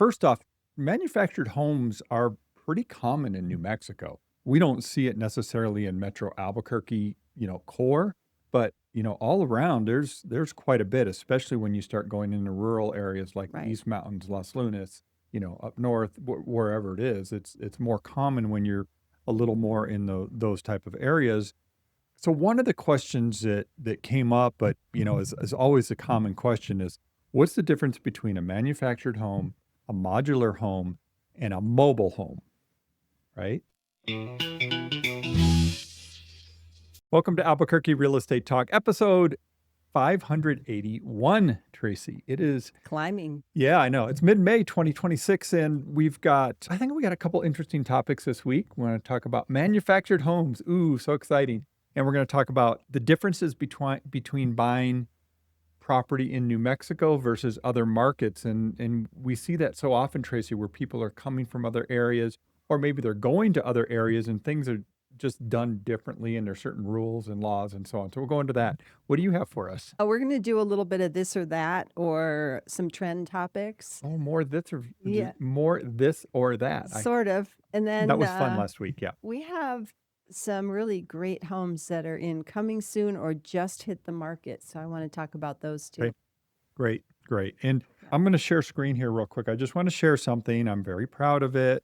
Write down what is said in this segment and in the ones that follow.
first off, manufactured homes are pretty common in New Mexico. We don't see it necessarily in Metro Albuquerque, core, but all around there's quite a bit, especially when you start going into rural areas like the Right. East Mountains, Las Lunas, up north, wherever it is. It's more common when you're a little more in those type of areas. So one of the questions that came up, but is always a common question is, what's the difference between a manufactured home, a modular home, and a mobile home, right? Welcome to Albuquerque Real Estate Talk, episode 581, Tracy. It is, Climbing. yeah, I know. It's mid-May 2026, and I think we got a couple interesting topics this week. We want to talk about manufactured homes. Ooh, so exciting. And we're going to talk about the differences between buying property in New Mexico versus other markets. And we see that so often, Tracy, where people are coming from other areas, or maybe they're going to other areas and things are just done differently and there's certain rules and laws and so on. So we'll go into that. What do you have for us? Oh, we're going to do a little bit of this or that or some trend topics. Oh, more this or Yeah, more this or that. sort of. And That then was fun last week. Yeah. we have some really great homes that are in coming soon or just hit the market. So I want to talk about those too. Okay. Great, great. And Yeah. I'm going to share screen here real quick. I just want to share something. I'm very proud of it.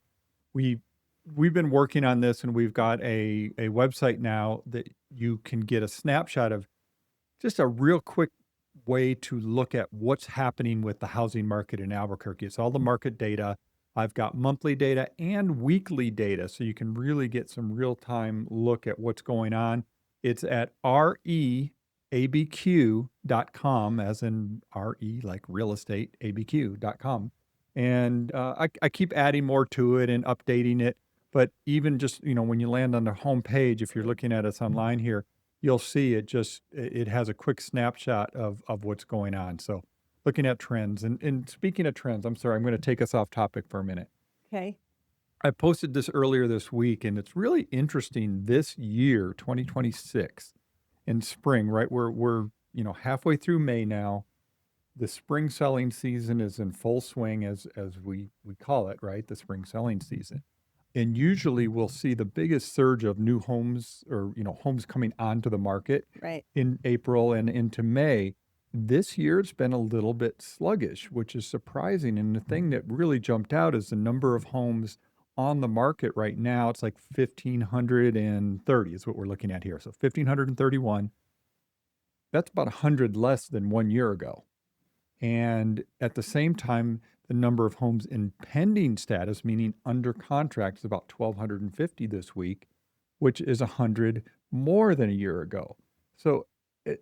We we've been working on this, and we've got a website now that you can get a snapshot of, just a real quick way to look at what's happening with the housing market in Albuquerque. It's all the market data. I've got monthly data and weekly data, so you can really get some real-time look at what's going on. It's at reabq.com, as in RE, like real estate, abq.com. And I keep adding more to it and updating it. But even just, when you land on the home page, if you're looking at us online here, you'll see it has a quick snapshot of what's going on. So looking at trends and speaking of trends, I'm sorry, I'm going to take us off topic for a minute. Okay. I posted this earlier this week, and it's really interesting this year, 2026, in spring, right? We're halfway through May now. The spring selling season is in full swing, as we call it, right? The spring selling season. And usually we'll see the biggest surge of new homes, or homes coming onto the market Right. in April and into May. This year it's been a little bit sluggish, which is surprising. And the thing that really jumped out is the number of homes on the market right now. It's like 1,530 is what we're looking at here. So 1,531. That's about 100 less than 1 year ago. And at the same time, the number of homes in pending status, meaning under contract, is about 1,250 this week, which is 100 more than a year ago. So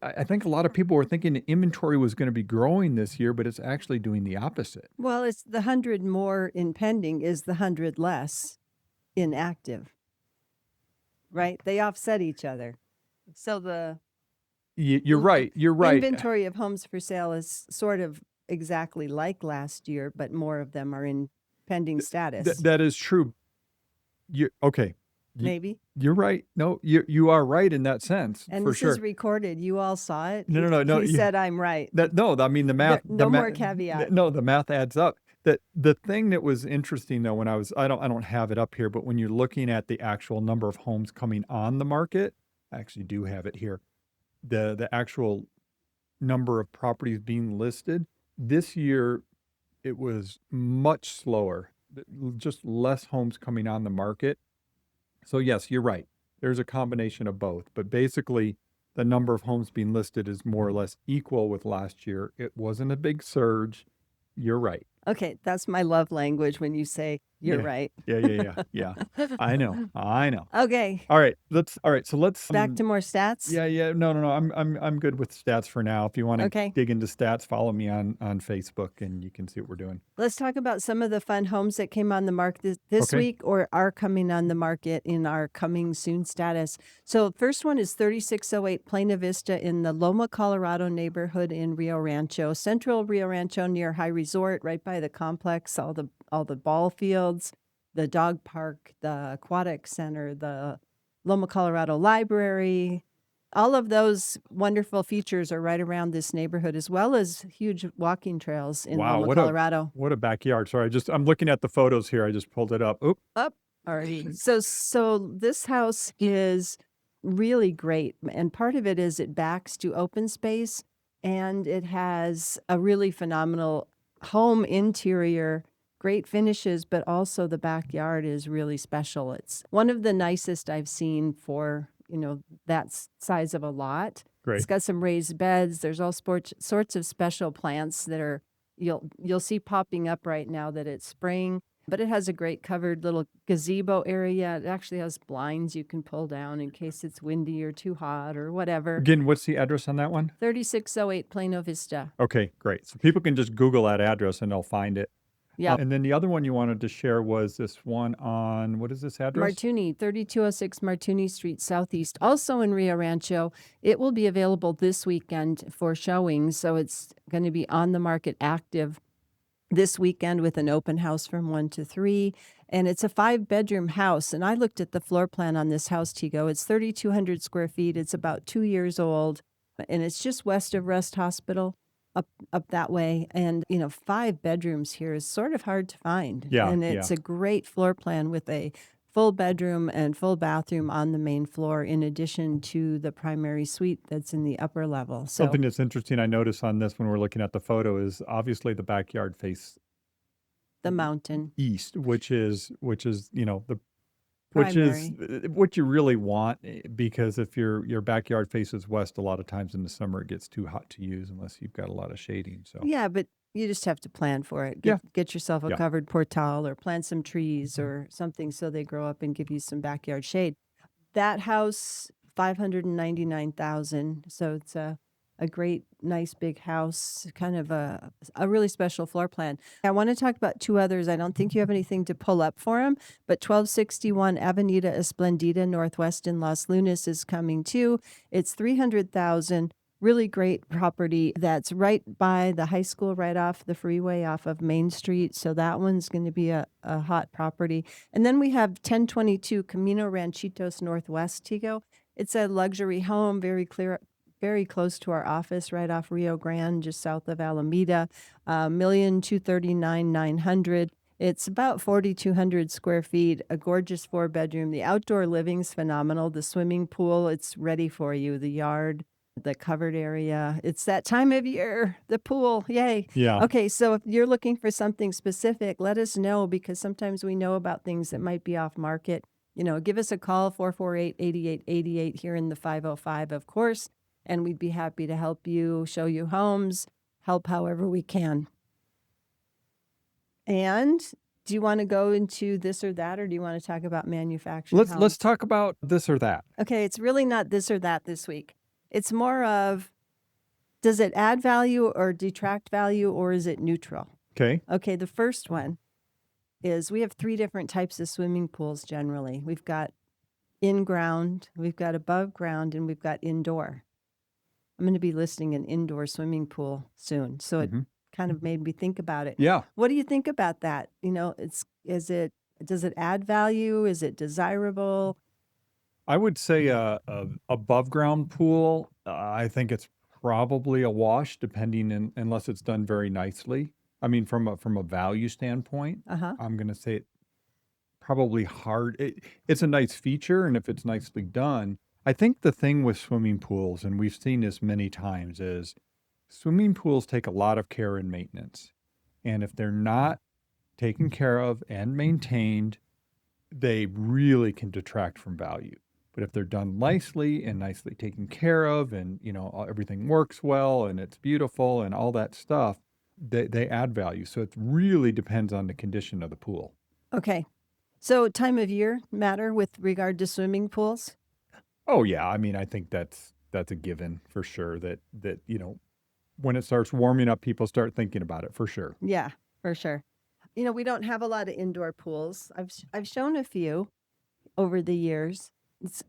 I think a lot of people were thinking the inventory was going to be growing this year, but it's actually doing the opposite. Well, it's the 100 more in pending is the 100 less in active, right? They offset each other. So the You're right. You're right. inventory of homes for sale is sort of exactly like last year, but more of them are in pending status. That is true. Okay. Maybe. You're right. No, you are right in that sense, And for this sure. is recorded. You all saw it. No. He said I'm right. No, I mean the math. No more caveat. No, the math adds up. The thing that was interesting though, when I don't have it up here, but when you're looking at the actual number of homes coming on the market, I actually do have it here. The actual number of properties being listed this year, it was much slower. Just less homes coming on the market. So yes, you're right. There's a combination of both, but basically the number of homes being listed is more or less equal with last year. It wasn't a big surge. You're right. Okay, that's my love language when you say you're right. Yeah. I know. Okay. All right. So let's Back to more stats. Yeah. No. I'm good with stats for now. If you want to Okay. dig into stats, follow me on Facebook and you can see what we're doing. Let's talk about some of the fun homes that came on the market this Okay. week or are coming on the market in our coming soon status. So first one is 3608 Plano Vista in the Loma, Colorado neighborhood in Rio Rancho, central Rio Rancho near High Resort, right by the complex, all the ball fields, the dog park, the aquatic center, the Loma, Colorado library. All of those wonderful features are right around this neighborhood, as well as huge walking trails in Wow, Loma, Colorado. what a backyard. Sorry, I'm looking at the photos here. I just pulled it up. Oop. Up already. So this house is really great, and part of it is it backs to open space, and it has a really phenomenal home interior, great finishes, but also the backyard is really special. It's one of the nicest I've seen for, that size of a lot. It's Great. got some raised beds. There's all sorts of special plants that are you'll see popping up right now that it's spring. But it has a great covered little gazebo area. It actually has blinds you can pull down in case it's windy or too hot or whatever. Again, what's the address on that one? 3608 Plano Vista. Okay, great. So people can just Google that address and they'll find it. Yeah. And then the other one you wanted to share was this one on, what is this address? Martuni, 3206 Martuni Street Southeast, also in Rio Rancho. It will be available this weekend for showings, so it's going to be on the market active this weekend with an open house from 1 to 3. And it's a 5-bedroom house. And I looked at the floor plan on this house, Tego. It's 3,200 square feet. It's about 2 years old. And it's just west of Rest Hospital, up that way. And, 5 bedrooms here is sort of hard to find. Yeah, And it's a great floor plan with a full bedroom and full bathroom on the main floor, in addition to the primary suite that's in the upper level. So Something that's interesting I noticed on this when we're looking at the photo is obviously the backyard face the mountain. east, which is the Primary. what you really want, because if your backyard faces west, a lot of times in the summer it gets too hot to use unless you've got a lot of shading. So Yeah, but you just have to plan for it. Yeah. Get yourself a Yeah. covered portal or plant some trees or something so they grow up and give you some backyard shade. That house, 599,000. So it's a great, nice big house, kind of a really special floor plan. I want to talk about 2 others. I don't think you have anything to pull up for them, but 1261 Avenida Esplendida Northwest in Los Lunas is coming too. It's 300,000. Really great property that's right by the high school, right off the freeway off of Main Street. So that one's going to be a hot property. And then we have 1022 Camino Ranchitos Northwest, Tego. It's a luxury home, very close to our office, right off Rio Grande, just south of Alameda. 1,239,900. It's about 4,200 square feet, a gorgeous 4-bedroom. The outdoor living's phenomenal. The swimming pool, it's ready for you. The yard, the covered area. It's that time of year, the pool. Yay. Yeah. Okay, so if you're looking for something specific, let us know, because sometimes we know about things that might be off market. Give us a call, 448-8888 here in the 505, of course, and we'd be happy to help you, show you homes, help however we can. And do you want to go into this or that, or do you want to talk about manufactured homes? Let's talk about this or that. Okay, it's really not this or that this week. It's more of, does it add value or detract value, or is it neutral? Okay. Okay, the first one is we have 3 different types of swimming pools generally. We've got in-ground, we've got above ground, and we've got indoor. I'm going to be listing an indoor swimming pool soon, so it kind of made me think about it. Yeah. What do you think about that? Does it add value? Is it desirable? I would say a above ground pool. I think it's probably a wash, unless it's done very nicely. I mean, from a value standpoint, Uh-huh. I'm going to say it probably hard. It's a nice feature, and if it's nicely done, I think the thing with swimming pools, and we've seen this many times, is swimming pools take a lot of care and maintenance, and if they're not taken care of and maintained, they really can detract from value. But if they're done nicely and nicely taken care of, and everything works well and it's beautiful and all that stuff, they add value. So it really depends on the condition of the pool. Okay. So time of year matter with regard to swimming pools? Oh yeah, I mean, I think that's a given for sure. That when it starts warming up, people start thinking about it for sure. Yeah, for sure. We don't have a lot of indoor pools. I've shown a few over the years.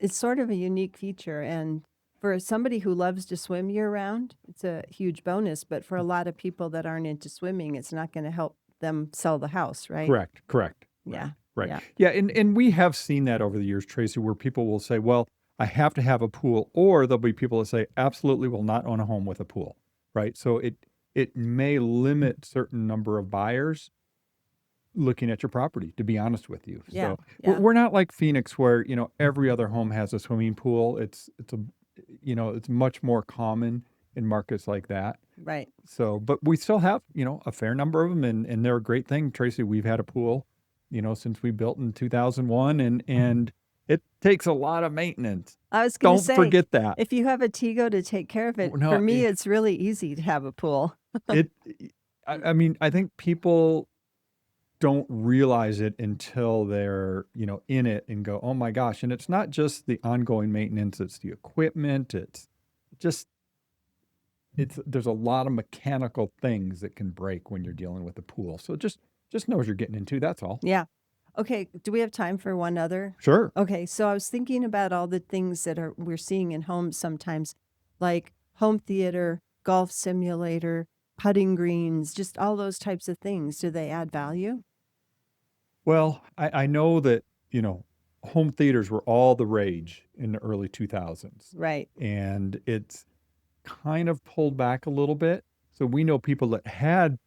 It's sort of a unique feature, and for somebody who loves to swim year round, it's a huge bonus. But for a lot of people that aren't into swimming, it's not going to help them sell the house, right? Correct. Yeah. Right. Yeah. Yeah, and we have seen that over the years, Tracy, where people will say, well, I have to have a pool, or there'll be people that say, absolutely will not own a home with a pool, right? So it may limit certain number of buyers looking at your property, to be honest with you. Yeah. So Yeah. we're not like Phoenix where, every other home has a swimming pool. It's much more common in markets like that. Right. So, but we still have, a fair number of them, and they're a great thing. Tracy, we've had a pool, since we built in 2001, and it takes a lot of maintenance. I was going to Don't say, forget that. if you have a Tego to take care of it, No, for me, it's really easy to have a pool. it, I mean, I think people don't realize it until they're, in it and go, oh my gosh. And it's not just the ongoing maintenance, it's the equipment, it's just there's a lot of mechanical things that can break when you're dealing with a pool. So just know what you're getting into. That's all. Yeah. Okay. Do we have time for one other? Sure. Okay. So I was thinking about all the things that we're seeing in homes sometimes, like home theater, golf simulator, putting greens, just all those types of things. Do they add value? Well, I know that, home theaters were all the rage in the early 2000s. Right. And it's kind of pulled back a little bit. So we know people that had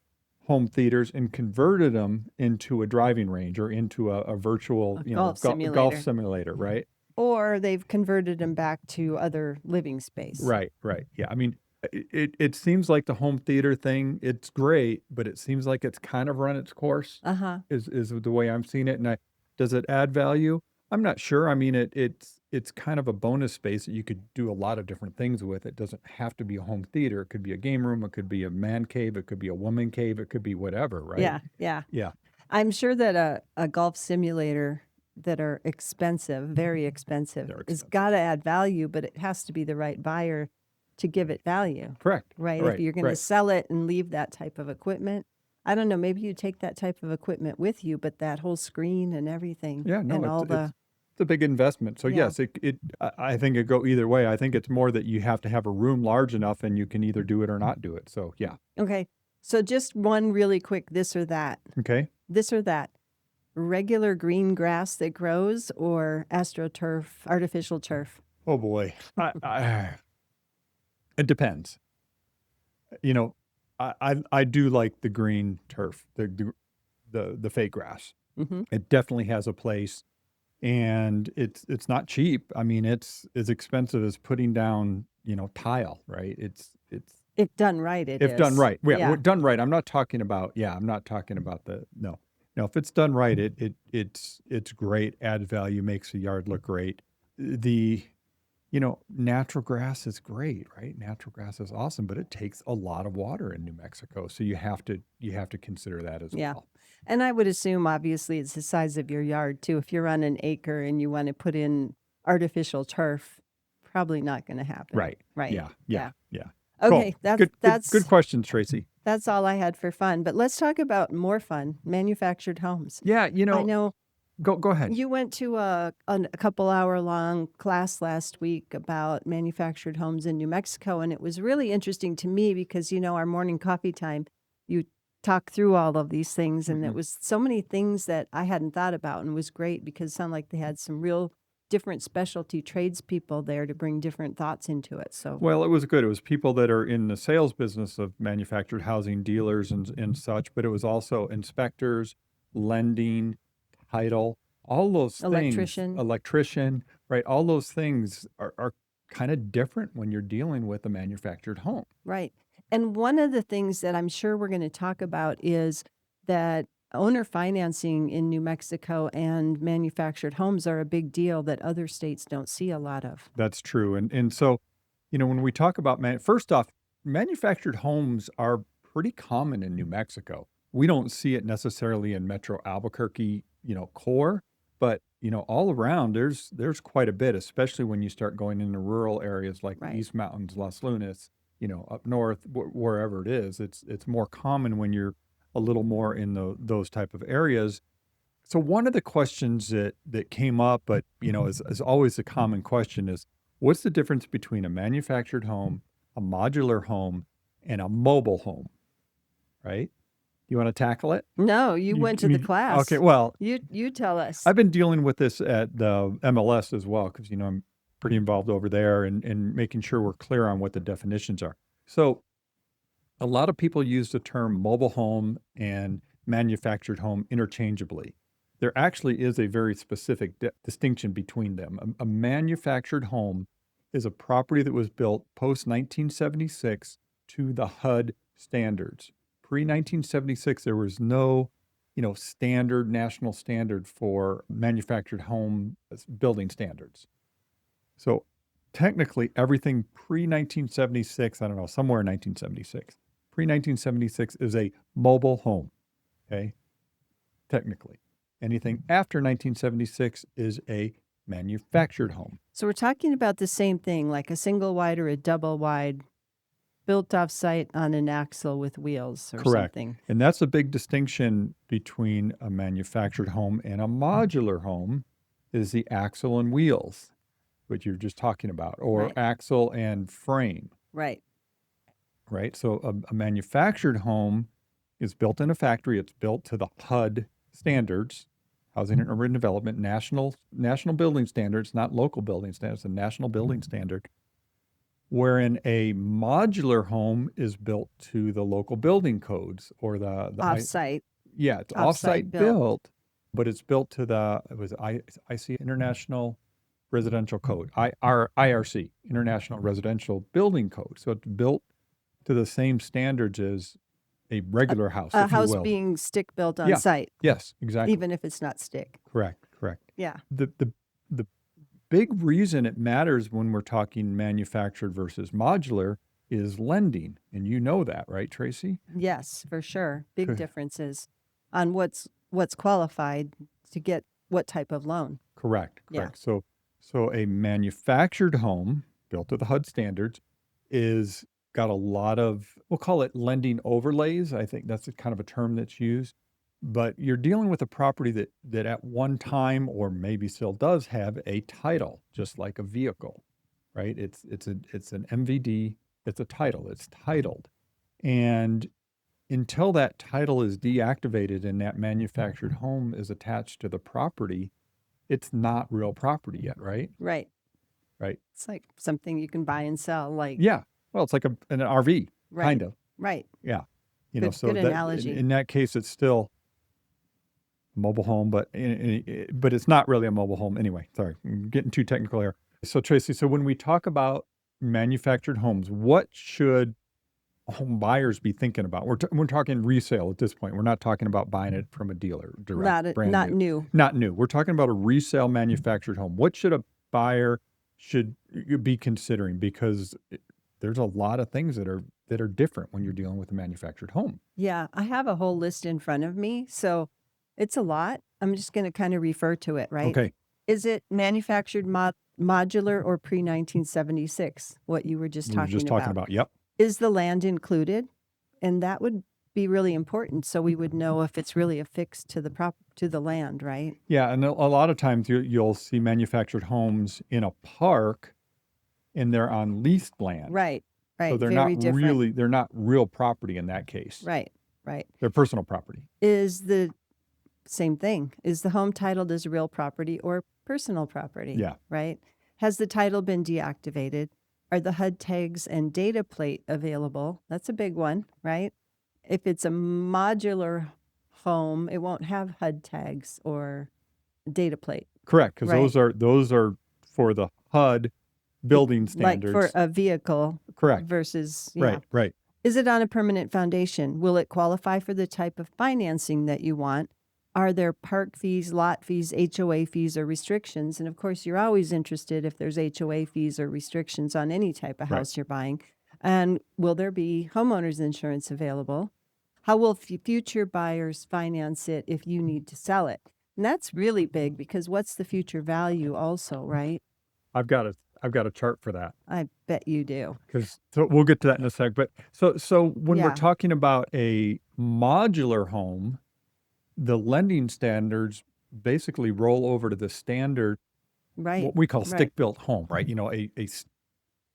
home theaters and converted them into a driving range or into a virtual, golf simulator. golf simulator, right? Or they've converted them back to other living space. Right. Yeah. I mean, it seems like the home theater thing, it's great, but it seems like it's kind of run its course, is the way I'm seeing it. And does it add value? I'm not sure. I mean, it's kind of a bonus space that you could do a lot of different things with. It doesn't have to be a home theater. It could be a game room. It could be a man cave. It could be a woman cave. It could be whatever, right? Yeah. Yeah. I'm sure that a golf simulator that are expensive, very expensive, has got to add value, but it has to be the right buyer to give it value. Correct. Right? If you're going to sell it and leave that type of equipment, I don't know, maybe you take that type of equipment with you, but that whole screen and everything. Yeah, no, and all it's a big investment. So yes, I think it go either way. I think it's more that you have to have a room large enough and you can either do it or not do it. So yeah. Okay. So just one really quick this or that. Okay. This or that. Regular green grass that grows or astroturf, artificial turf? Oh boy. It depends. I do like the green turf, the fake grass. Mm-hmm. It definitely has a place, and it's not cheap. I mean, it's as expensive as putting down, tile, right? If done right, if done right. Yeah, done right. I'm not talking about no. If it's done right, it's great, adds value, makes the yard look great. Natural grass is great, right? Natural grass is awesome, but it takes a lot of water in New Mexico. So you have to consider that as well. And I would assume, obviously, it's the size of your yard, too. If you're on an acre and you want to put in artificial turf, probably not going to happen. Right. Yeah. Okay, cool. that's good questions, Tracy. That's all I had for fun. But let's talk about more fun, manufactured homes. Yeah, I know. Go ahead. You went to a couple hour long class last week about manufactured homes in New Mexico, and it was really interesting to me because, our morning coffee time, you talk through all of these things, and it was so many things that I hadn't thought about, and it was great because it sounded like they had some real different specialty tradespeople there to bring different thoughts into it. So well, it was good. It was people that are in the sales business of manufactured housing, dealers and such, but it was also inspectors, lending, title, all those things. Electrician, right? All those things are kind of different when you're dealing with a manufactured home. Right. And one of the things that I'm sure we're going to talk about is that owner financing in New Mexico and manufactured homes are a big deal that other states don't see a lot of. That's true. And so, when we talk about first off, manufactured homes are pretty common in New Mexico. We don't see it necessarily in Metro Albuquerque, core, but all around there's quite a bit, especially when you start going into rural areas like the East Mountains, Las Lunas, up north, wherever it is. It's more common when you're a little more in those type of areas. So one of the questions that came up, but is always a common question is, what's the difference between a manufactured home, a modular home, and a mobile home? Right? You want to tackle it? No, you went to the class. Okay, well, you tell us. I've been dealing with this at the MLS as well because I'm pretty involved over there and making sure we're clear on what the definitions are. So a lot of people use the term mobile home and manufactured home interchangeably. There actually is a very specific distinction between them. A manufactured home is a property that was built post 1976 to the HUD standards. Pre 1976, there was no, standard, national standard for manufactured home building standards. So technically, everything pre 1976, I don't know, somewhere in 1976, pre 1976 is a mobile home. Okay. Technically, anything after 1976 is a manufactured home. So we're talking about the same thing, like a single wide or a double wide built off site on an axle with wheels or Correct. something. And that's a big distinction between a manufactured home and a modular home is the axle and wheels, which you're just talking about, or Right. axle and frame, Right. right? So a manufactured home is built in a factory. It's built to the HUD standards, Housing and Urban Development, national building standards, not local building standards, a national building standard. Wherein a modular home is built to the local building codes or the Off-site. it's Off-site offsite built, but it's built to the IC International Residential Code, IRC, International Residential Building Code. So it's built to the same standards as a regular house, A if you house will. being stick built on Yeah. site, Yes, exactly. even if it's not stick. Correct. Yeah. The big reason it matters when we're talking manufactured versus modular is lending. And you know that, right, Tracy? Yes, for sure. Big Good. differences on what's qualified to get what type of loan. Correct. Yeah. So a manufactured home built to the HUD standards is got a lot of, we'll call it lending overlays. I think that's kind of a term that's used. But you're dealing with a property that at one time, or maybe still does have a title, just like a vehicle, right? It's an MVD. It's a title. It's titled, and until that title is deactivated and that manufactured home is attached to the property, it's not real property yet, right? Right. Right. It's like something you can buy and sell, like. Yeah. Well, it's like an RV, Right. kind of. Right. Yeah. Good analogy. In that case, it's still mobile home, but it's not really a mobile home anyway. Sorry, I'm getting too technical here. So Tracy, when we talk about manufactured homes, what should home buyers be thinking about? We're talking resale at this point. We're not talking about buying it from a dealer direct. Not new. Not new. We're talking about a resale manufactured home. What should a buyer be considering? Because there's a lot of things that are different when you're dealing with a manufactured home. Yeah, I have a whole list in front of me, so it's a lot. I'm just going to kind of refer to it, right? Okay. Is it manufactured modular or pre-1976, what you were just talking about? Yep. Is the land included? And that would be really important, so we would know if it's really affixed to the land, right? Yeah, and a lot of times you'll see manufactured homes in a park, and they're on leased land. Right. So they're Very not different. they're not real property in that case. Right. They're personal property. Is the same thing. Is the home titled as real property or personal property? Yeah. Right. Has the title been deactivated? Are the HUD tags and data plate available? That's a big one, right? If it's a modular home, it won't have HUD tags or data plate. Correct, because Right. those are for the HUD building standards. Like for a vehicle Correct. versus, yeah. Right. Is it on a permanent foundation? Will it qualify for the type of financing that you want? Are there park fees, lot fees, HOA fees, or restrictions? And of course, you're always interested if there's HOA fees or restrictions on any type of Right. house you're buying. And will there be homeowners insurance available? How will future buyers finance it if you need to sell it? And that's really big because what's the future value also, right? I've got a chart for that. I bet you do. So we'll get to that in a sec. But so when we're Yeah. talking about a modular home, the lending standards basically roll over to the standard, Right. what we call Right. stick-built home, right? A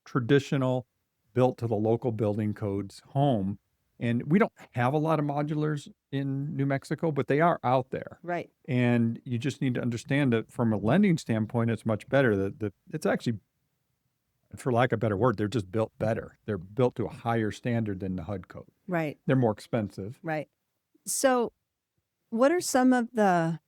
traditional, built to the local building codes home. And we don't have a lot of modulars in New Mexico, but they are out there. Right. And you just need to understand that from a lending standpoint, it's much better that it's actually for lack of a better word, they're just built better. They're built to a higher standard than the HUD code. Right. They're more expensive. Right. So, what are some of the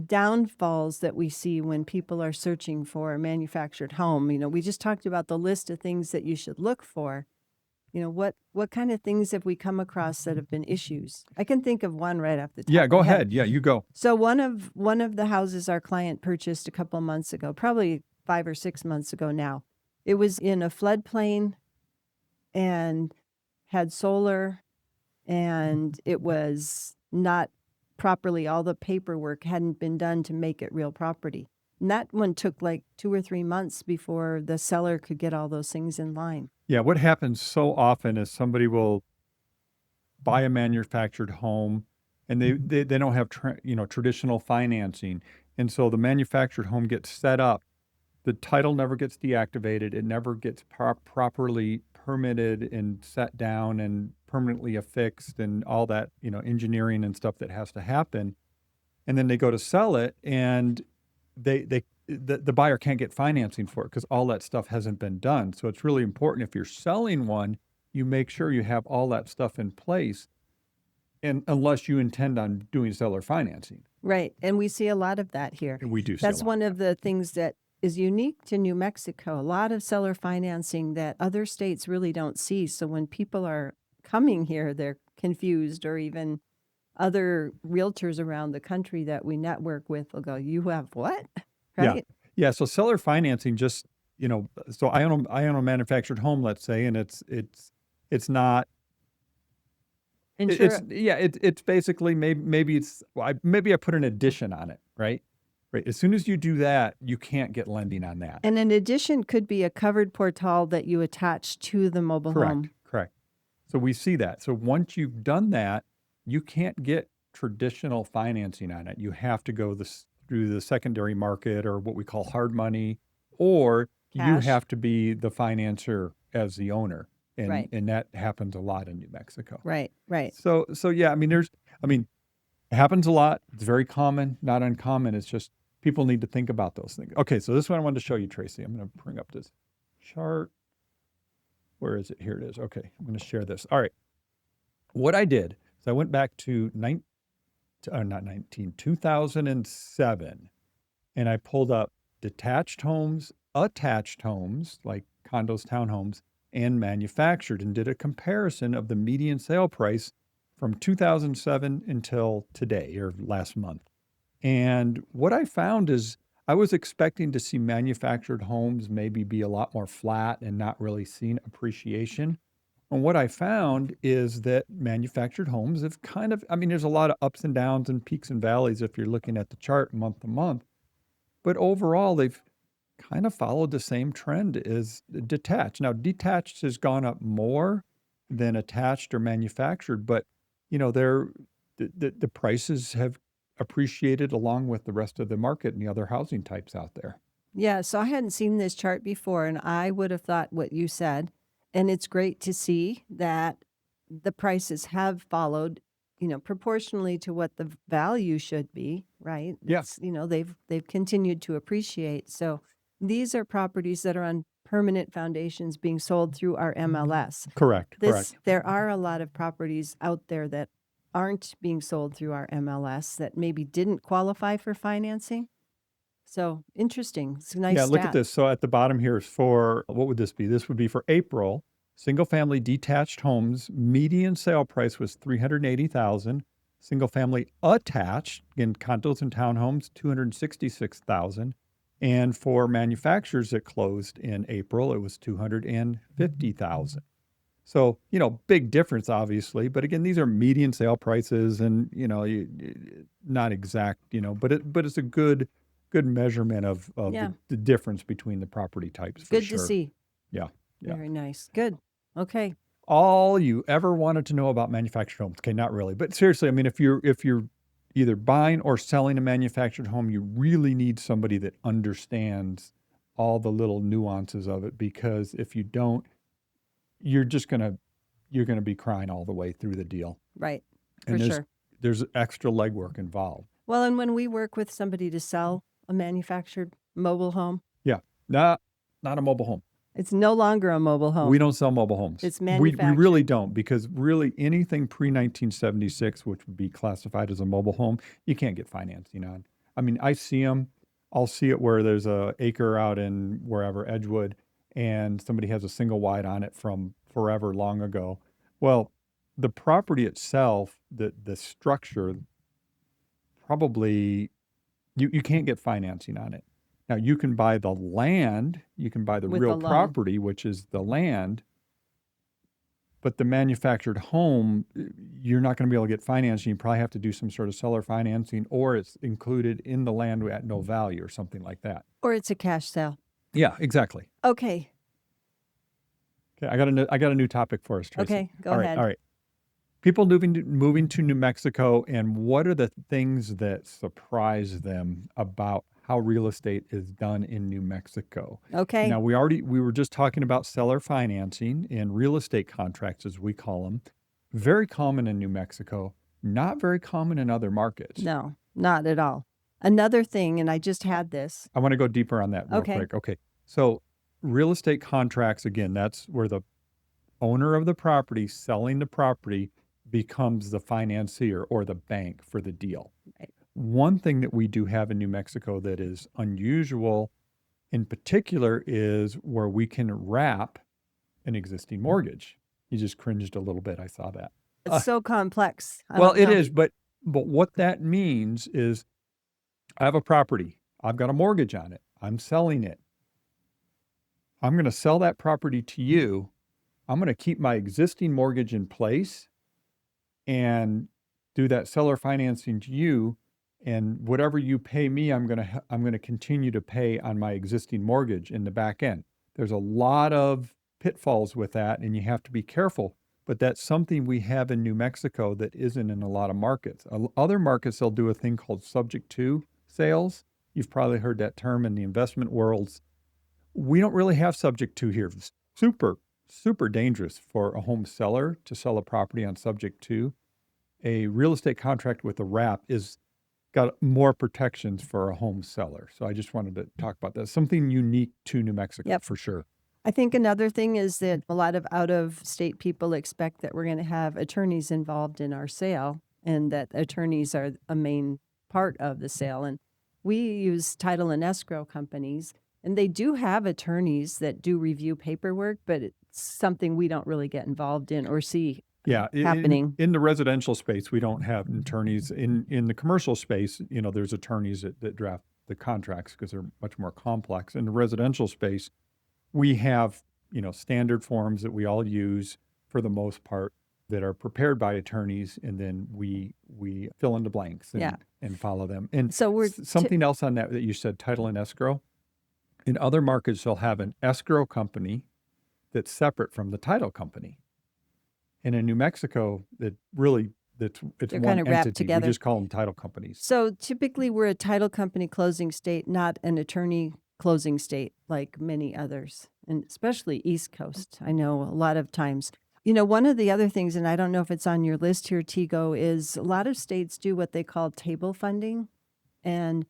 downfalls that we see when people are searching for a manufactured home? We just talked about the list of things that you should look for. What kind of things have we come across that have been issues? I can think of one right off the top Yeah, of go my head. ahead. Yeah, you go. So one of the houses our client purchased a couple of months ago, probably 5 or 6 months ago now. It was in a floodplain and had solar, and it was not properly, all the paperwork hadn't been done to make it real property. And that one took like 2 or 3 months before the seller could get all those things in line. Yeah, what happens so often is somebody will buy a manufactured home and they don't have traditional financing. And so the manufactured home gets set up. The title never gets deactivated. It never gets properly permitted and set down and permanently affixed and all that, engineering and stuff that has to happen. And then they go to sell it and the buyer can't get financing for it because all that stuff hasn't been done. So it's really important if you're selling one, you make sure you have all that stuff in place, and unless you intend on doing seller financing. Right. And we see a lot of that here. And we do see That's a lot. one of the things that is unique to New Mexico. A lot of seller financing that other states really don't see. So when people are coming here, they're confused, or even other realtors around the country that we network with will go, "You have what?" Right? Yeah. So seller financing just, so I own a manufactured home, let's say, and it's not. It's basically maybe I put an addition on it, right? Right. As soon as you do that, you can't get lending on that. And an addition could be a covered portal that you attach to the mobile home. Correct. So we see that. So once you've done that, you can't get traditional financing on it. You have to go through the secondary market, or what we call hard money, or you Cash. have to be the financer as the owner. And, Right. and that happens a lot in New Mexico. Right. So yeah, it happens a lot. It's very common, not uncommon. It's just people need to think about those things. Okay, so this is what I wanted to show you, Tracy. I'm going to bring up this chart. Where is it? Here it is. Okay, I'm going to share this. All right. What I did is I went back to 2007, and I pulled up detached homes, attached homes, like condos, townhomes, and manufactured, and did a comparison of the median sale price from 2007 until today, or last month. And what I found is I was expecting to see manufactured homes maybe be a lot more flat and not really seen appreciation. And what I found is that manufactured homes have there's a lot of ups and downs and peaks and valleys if you're looking at the chart month to month. But overall, they've kind of followed the same trend as detached. Now, detached has gone up more than attached or manufactured, but the prices have appreciated along with the rest of the market and the other housing types out there. Yeah, so I hadn't seen this chart before, and I would have thought what you said. And it's great to see that the prices have followed, proportionally to what the value should be, right? Yeah. They've continued to appreciate. So these are properties that are on permanent foundations being sold through our MLS. Correct. There are a lot of properties out there that aren't being sold through our MLS that maybe didn't qualify for financing. So interesting. It's a nice Yeah, look stat. at this. So at the bottom here is for, what would this be? This would be for April. Single family detached homes, median sale price was $380,000. Single family attached, again, condos and townhomes, $266,000. And for manufacturers that closed in April, it was $250,000. So, big difference, obviously. But again, these are median sale prices, and, not exact, but it's a good measurement of Yeah. the difference between the property types. For Good sure. to see. Yeah. Very nice. Good. Okay. All you ever wanted to know about manufactured homes? Okay, not really, but seriously, if you're either buying or selling a manufactured home, you really need somebody that understands all the little nuances of it, because if you don't, you're gonna be crying all the way through the deal. Right. And For sure. there's extra legwork involved. Well, and when we work with somebody to sell a manufactured mobile home, Yeah, not a mobile home. It's no longer a mobile home. We don't sell mobile homes. It's We really manufactured. don't, because really anything pre-1976, which would be classified as a mobile home, you can't get financing on. I mean, I see them. I'll see it where there's a acre out in wherever, Edgewood, and somebody has a single wide on it from forever long ago. Well, the property itself, the structure, probably you can't get financing on it. Now, you can buy the land, you can buy the With real a loan. property, which is the land, but the manufactured home, you're not going to be able to get financing. You probably have to do some sort of seller financing, or it's included in the land at no value or something like that. Or it's a cash sale. Yeah, exactly. Okay. Okay, I got a new topic for us, Tracy. Okay, go ahead. All right. People moving to New Mexico, and what are the things that surprise them about how real estate is done in New Mexico? Okay. Now, we were just talking about seller financing and real estate contracts, as we call them. Very common in New Mexico, not very common in other markets. No, not at all. Another thing, and I just had this. I want to go deeper on that real Okay. quick. Okay. So real estate contracts, again, that's where the owner of the property selling the property becomes the financier or the bank for the deal. Right. One thing that we do have in New Mexico that is unusual in particular is where we can wrap an existing mortgage. You just cringed a little bit. I saw that. It's so complex. I Well, don't it know. is, but what that means is I have a property. I've got a mortgage on it. I'm selling it. I'm going to sell that property to you. I'm going to keep my existing mortgage in place and do that seller financing to you, and whatever you pay me, I'm going to continue to pay on my existing mortgage in the back end. There's a lot of pitfalls with that, and you have to be careful. But that's something we have in New Mexico that isn't in a lot of markets. Other markets, they'll do a thing called subject to sales. You've probably heard that term in the investment worlds. We don't really have subject to here. It's super dangerous for a home seller to sell a property on subject to. A real estate contract with a wrap is got more protections for a home seller. So I just wanted to talk about that. Something unique to New Mexico. Yep. For sure. I think another thing is that a lot of out-of-state people expect that we're going to have attorneys involved in our sale, and that attorneys are a main part of the sale. And we use title and escrow companies, and they do have attorneys that do review paperwork, but it's something we don't really get involved in or see happening. In the residential space, we don't have attorneys. In the commercial space, there's attorneys that draft the contracts because they're much more complex. In the residential space, we have, standard forms that we all use for the most part that are prepared by attorneys, and then we fill in the blanks and follow them. And So we're something else on that you said, title and escrow. In other markets, they'll have an escrow company that's separate from the title company. And in New Mexico, it's They're one kind of wrapped entity. together. We just call them title companies. So typically we're a title company closing state, not an attorney closing state like many others, and especially East Coast. I know a lot of times. One of the other things, and I don't know if it's on your list here, Tego, is a lot of states do what they call table funding, and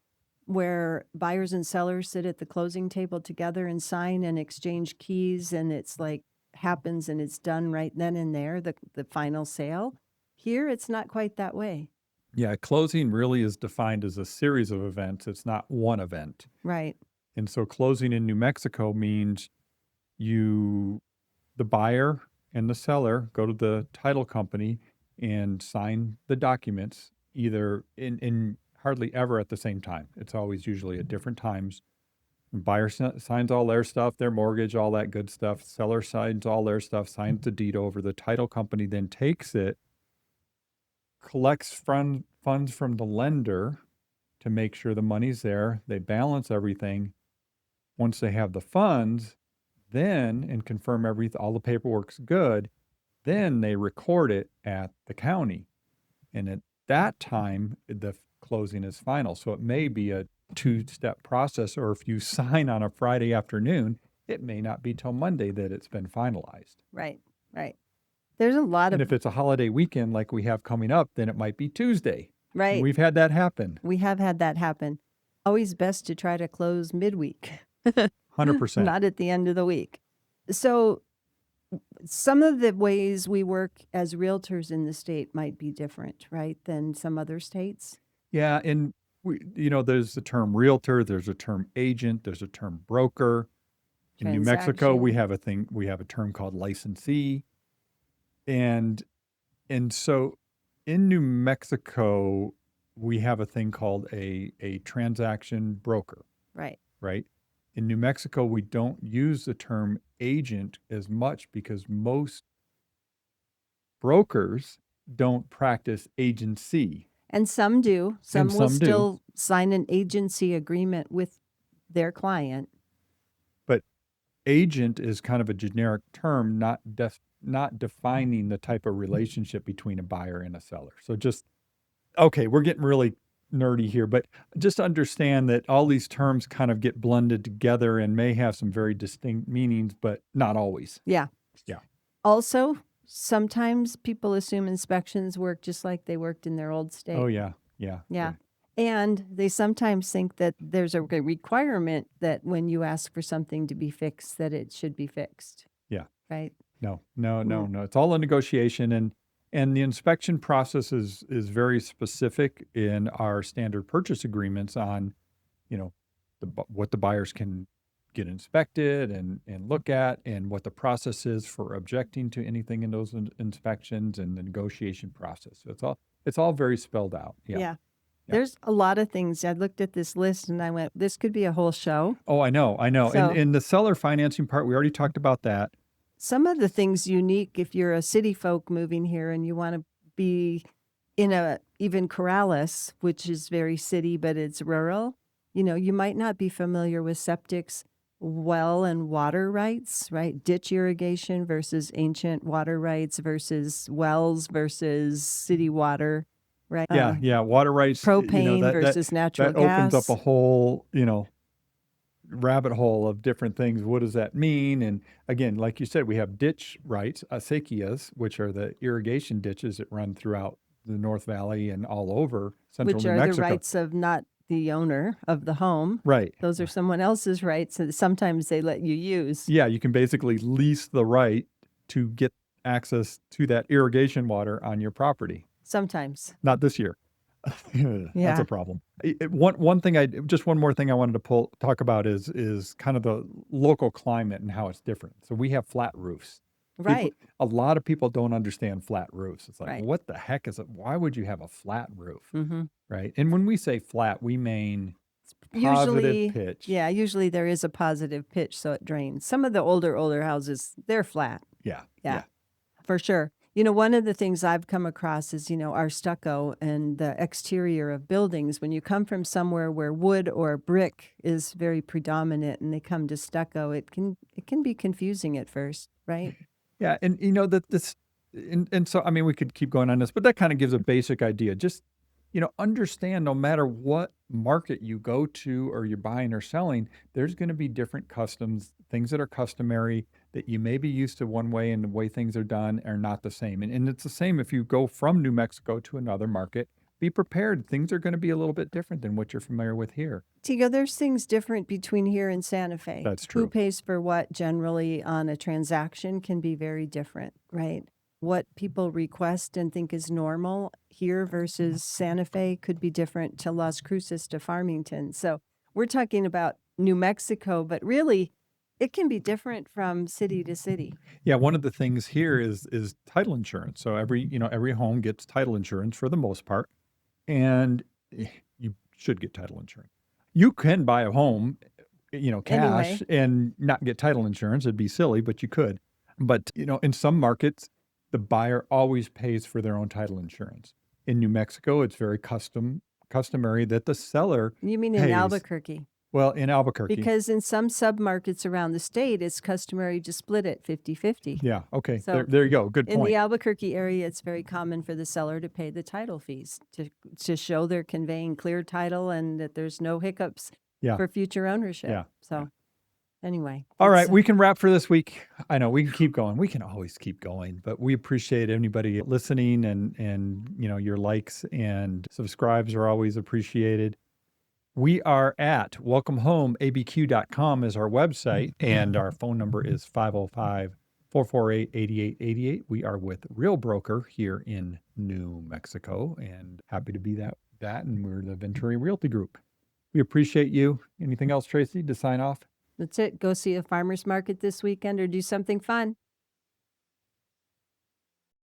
where buyers and sellers sit at the closing table together and sign and exchange keys, and it's like happens and it's done right then and there, the final sale. Here, it's not quite that way. Yeah, closing really is defined as a series of events. It's not one event. Right. And so closing in New Mexico means the buyer and the seller go to the title company and sign the documents, either in hardly ever at the same time. It's always usually at different times. The buyer signs all their stuff, their mortgage, all that good stuff. Seller signs all their stuff, signs the deed over. The title company then takes it, collects funds from the lender to make sure the money's there. They balance everything. Once they have the funds, and confirm all the paperwork's good, then they record it at the county. And at that time, the closing is final. So it may be a 2-step process, or if you sign on a Friday afternoon, it may not be till Monday that it's been finalized. Right. There's a lot And of, if it's a holiday weekend like we have coming up, then it might be Tuesday. right. We've had that happen. We have had that happen. Always best to try to close midweek, 100%. not at the end of the week. So some of the ways we work as realtors in the state might be different, right, than some other states? Yeah, and there's the term realtor, there's a term agent, there's a term broker. In New Mexico, Transaction. we have a term called licensee. And so in New Mexico, we have a thing called a transaction broker, Right. right? In New Mexico, we don't use the term agent as much because most brokers don't practice agency, And some do. and Some will some do. still sign an agency agreement with their client. But agent is kind of a generic term, not defining the type of relationship between a buyer and a seller. So just okay, we're getting really nerdy here, but just understand that all these terms kind of get blended together and may have some very distinct meanings, but not always. Yeah. Yeah. Also, sometimes people assume inspections work just like they worked in their old state. Oh yeah, yeah, Yeah. And they sometimes think that there's a requirement that when you ask for something to be fixed, that it should be fixed, yeah. right? No, no, no, no. It's all a negotiation, and the inspection process is very specific in our standard purchase agreements on, you know, what the buyers can get inspected and look at, and what the process is for objecting to anything in those inspections and the negotiation process. So it's all very spelled out. Yeah. Yeah. There's a lot of things. I looked at this list and I went, this could be a whole show. Oh, I know, I know. So- And the seller financing part, we already talked about that. Some of the things unique if you're a city folk moving here and you want to be in even Corrales, which is very city, but it's rural, you might not be familiar with septic's well and water rights, right? Ditch irrigation versus ancient water rights versus wells versus city water, right? Yeah, water rights, Propane versus natural that opens up gas. a whole, rabbit hole of different things. What does that mean? And again, like you said, we have ditch rights, acequias, which are the irrigation ditches that run throughout the North Valley and all over central Which New are Mexico. the rights of not the owner of the home. Right. Those are someone else's rights that sometimes they let you use. Yeah, you can basically lease the right to get access to that irrigation water on your property. Sometimes. Not this year. That's Yeah. a problem. One thing just one more thing I wanted to talk about is kind of the local climate and how it's different. So we have flat roofs. Right. A lot of people don't understand flat roofs. It's like, Right. what the heck is it? Why would you have a flat roof? Mm-hmm. Right. And when we say flat, we mean Usually, positive pitch. yeah, usually there is a positive pitch, so it drains. Some of the older houses, they're flat. Yeah. Yeah. For sure. One of the things I've come across is, our stucco and the exterior of buildings. When you come from somewhere where wood or brick is very predominant and they come to stucco, it can be confusing at first, right? Yeah. And and so, I mean, we could keep going on this, but that kind of gives a basic idea. Just, understand no matter what market you go to or you're buying or selling, there's going to be different customs, things that are customary that you may be used to one way, and the way things are done are not the same. And it's the same if you go from New Mexico to another market. Be prepared. Things are going to be a little bit different than what you're familiar with here. Tego, there's things different between here and Santa Fe. That's true. Who pays for what generally on a transaction can be very different, right? What people request and think is normal here versus Santa Fe could be different to Las Cruces to Farmington. So we're talking about New Mexico, but really it can be different from city to city. Yeah, one of the things here is title insurance. So every home gets title insurance for the most part, and you should get title insurance. You can buy a home, cash and not get title insurance. It'd be silly, but you could. But in some markets, the buyer always pays for their own title insurance. In New Mexico, it's very customary that the seller You mean in pays. Albuquerque? Well, in Albuquerque. Because in some submarkets around the state, it's customary to split it 50-50. Yeah, okay. So there you go. Good In point. the Albuquerque area, it's very common for the seller to pay the title fees to show they're conveying clear title and that there's no hiccups Yeah. for future ownership. Yeah. So anyway. All right, it's, we can wrap for this week. I know we can keep going. We can always keep going, but we appreciate anybody listening, and your likes and subscribes are always appreciated. We are at welcomehomeabq.com is our website, and our phone number is 505-448-8888. We are with Real Broker here in New Mexico, and happy to be that, and we're the Venturi Realty Group. We appreciate you. Anything else, Tracy, to sign off? That's it. Go see a farmer's market this weekend or do something fun.